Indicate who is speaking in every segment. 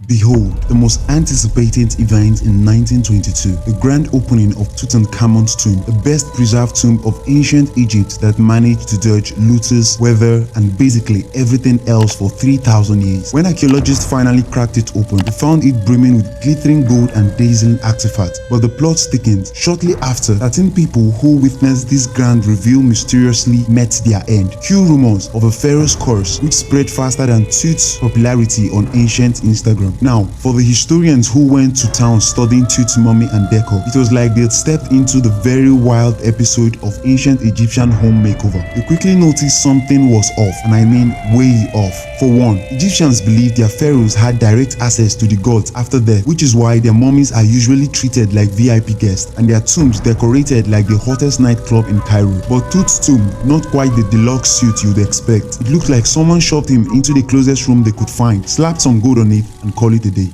Speaker 1: Behold, the most anticipated event in 1922, the grand opening of Tutankhamun's tomb, the best preserved tomb of ancient Egypt that managed to dodge looters, weather, and basically everything else for 3,000 years. When archaeologists finally cracked it open, they found it brimming with glittering gold and dazzling artifacts. But the plot thickened. Shortly after, 13 people who witnessed this grand reveal mysteriously met their end. Cue rumors of a Pharaoh's curse, which spread faster than Tut's popularity on ancient Instagram. Now, for the historians who went to town studying Tut's mummy and decor, it was like they had stepped into the very wild episode of ancient Egyptian home makeover. They quickly noticed something was off, and I mean way off. For one, Egyptians believed their pharaohs had direct access to the gods after death, which is why their mummies are usually treated like VIP guests and their tombs decorated like the hottest nightclub in Cairo. But Tut's tomb, not quite the deluxe suite you'd expect. It looked like someone shoved him into the closest room they could find, slapped some gold on it, and call it a day.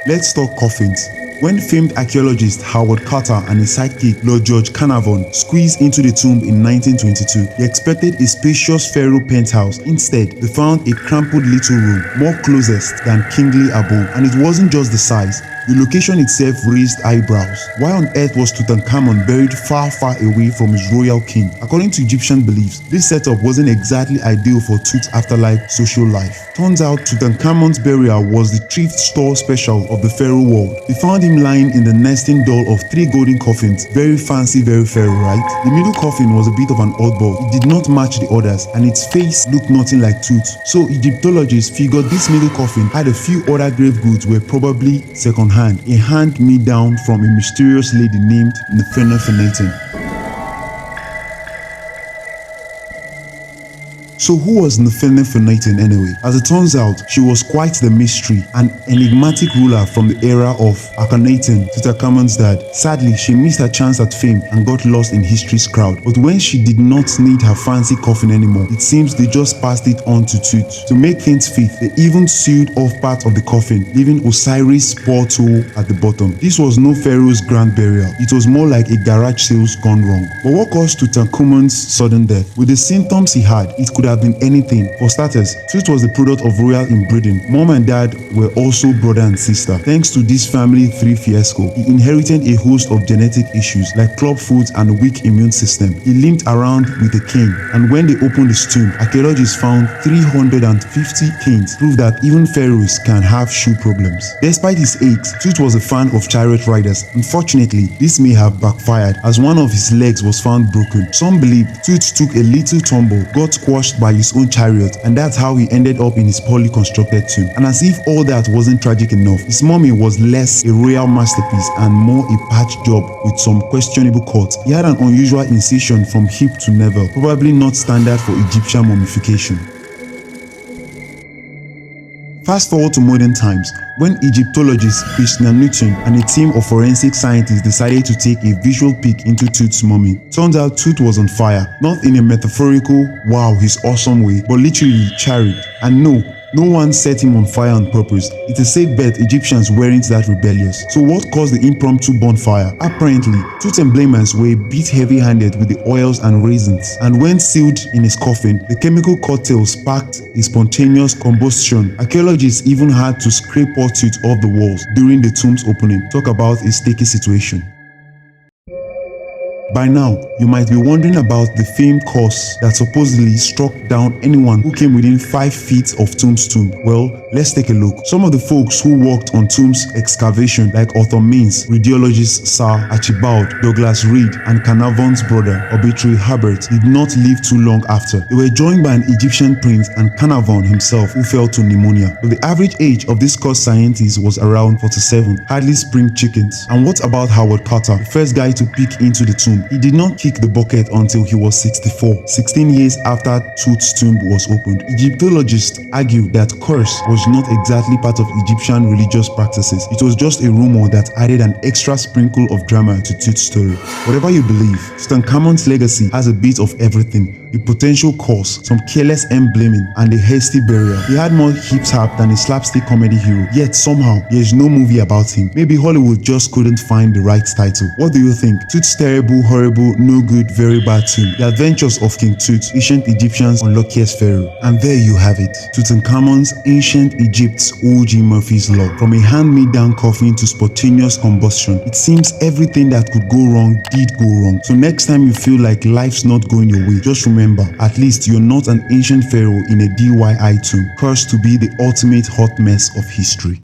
Speaker 1: Let's talk coffins. When famed archaeologist Howard Carter and his sidekick Lord George Carnarvon squeezed into the tomb in 1922, they expected a spacious pharaoh penthouse. Instead, they found a cramped little room, more closest than kingly abode. And it wasn't just the size. The location itself raised eyebrows. Why on earth was Tutankhamun buried far, far away from his royal king? According to Egyptian beliefs, this setup wasn't exactly ideal for Tut's afterlife social life. Turns out Tutankhamun's burial was the thrift store special of the pharaoh world. They found him lying in the nesting doll of 3 golden coffins. Very fancy, very pharaoh, right? The middle coffin was a bit of an oddball. It did not match the others, and its face looked nothing like Tut. So Egyptologists figured this middle coffin had a few other grave goods were probably second-hand, a hand-me-down from a mysterious lady named Nefertiti. So who was Nefertiti anyway? As it turns out, she was quite the mystery, an enigmatic ruler from the era of Akhenaten, Tutankhamun's dad. Sadly, she missed her chance at fame and got lost in history's crowd. But when she did not need her fancy coffin anymore, it seems they just passed it on to Tut. To make things fit, they even sealed off part of the coffin, leaving Osiris' portal at the bottom. This was no pharaoh's grand burial. It was more like a garage sales gone wrong. But what caused Tutankhamun's sudden death? With the symptoms he had, it could have been anything. For starters, Tut was the product of royal inbreeding. Mom and dad were also brother and sister. Thanks to this family tree fiasco, he inherited a host of genetic issues like club foot and a weak immune system. He limped around with a cane, and when they opened his tomb, archaeologists found 350 canes, proof that even pharaohs can have shoe problems. Despite his aches, Tut was a fan of chariot riders. Unfortunately, this may have backfired as one of his legs was found broken. Some believe Tut took a little tumble, got squashed by his own chariot, and that's how he ended up in his poorly constructed tomb. And as if all that wasn't tragic enough, his mummy was less a royal masterpiece and more a patch job with some questionable cuts. He had an unusual incision from hip to navel, probably not standard for Egyptian mummification. Fast forward to modern times, when Egyptologist Christian Newton and a team of forensic scientists decided to take a visual peek into Tut's mummy. Turns out Tut was on fire, not in a metaphorical, wow, he's awesome way, but literally charred. And no one set him on fire on purpose. It's a safe bet Egyptians weren't that rebellious. So what caused the impromptu bonfire? Apparently, Tut's emblements were a bit heavy-handed with the oils and raisins, and when sealed in his coffin, the chemical cocktail sparked a spontaneous combustion. Archaeologists even had to scrape Tut off the walls during the tomb's opening. Talk about a sticky situation. By now, you might be wondering about the famed curse that supposedly struck down anyone who came within 5 feet of Tut's tomb. Well, let's take a look. Some of the folks who worked on Tut's excavation, like Arthur Means, radiologist Sir Archibald Douglas Reed, and Carnarvon's brother, Obituary Herbert, did not live too long after. They were joined by an Egyptian prince and Carnarvon himself, who fell to pneumonia. But the average age of this cursed scientist was around 47, hardly spring chickens. And what about Howard Carter, the first guy to peek into the tomb? He did not kick the bucket until he was 64, 16 years after Tut's tomb was opened. Egyptologists argue that curse was not exactly part of Egyptian religious practices. It was just a rumor that added an extra sprinkle of drama to Tut's story. Whatever you believe, Tutankhamun's legacy has a bit of everything. a potential curse, some careless emblaming, and a hasty burial. He had more hip-hop than a slapstick comedy hero, yet somehow there is no movie about him. Maybe Hollywood just couldn't find the right title. What do you think? Tut's terrible, horrible, no good, very bad tomb. The Adventures of King Tut, ancient Egyptians' unluckiest pharaoh. And there you have it. Tutankhamun's Ancient Egypt's O.G. Murphy's Law. From a hand-me-down coffin to spontaneous combustion, it seems everything that could go wrong did go wrong. So next time you feel like life's not going your way, just remember, at least you're not an ancient pharaoh in a DIY tomb, cursed to be the ultimate hot mess of history.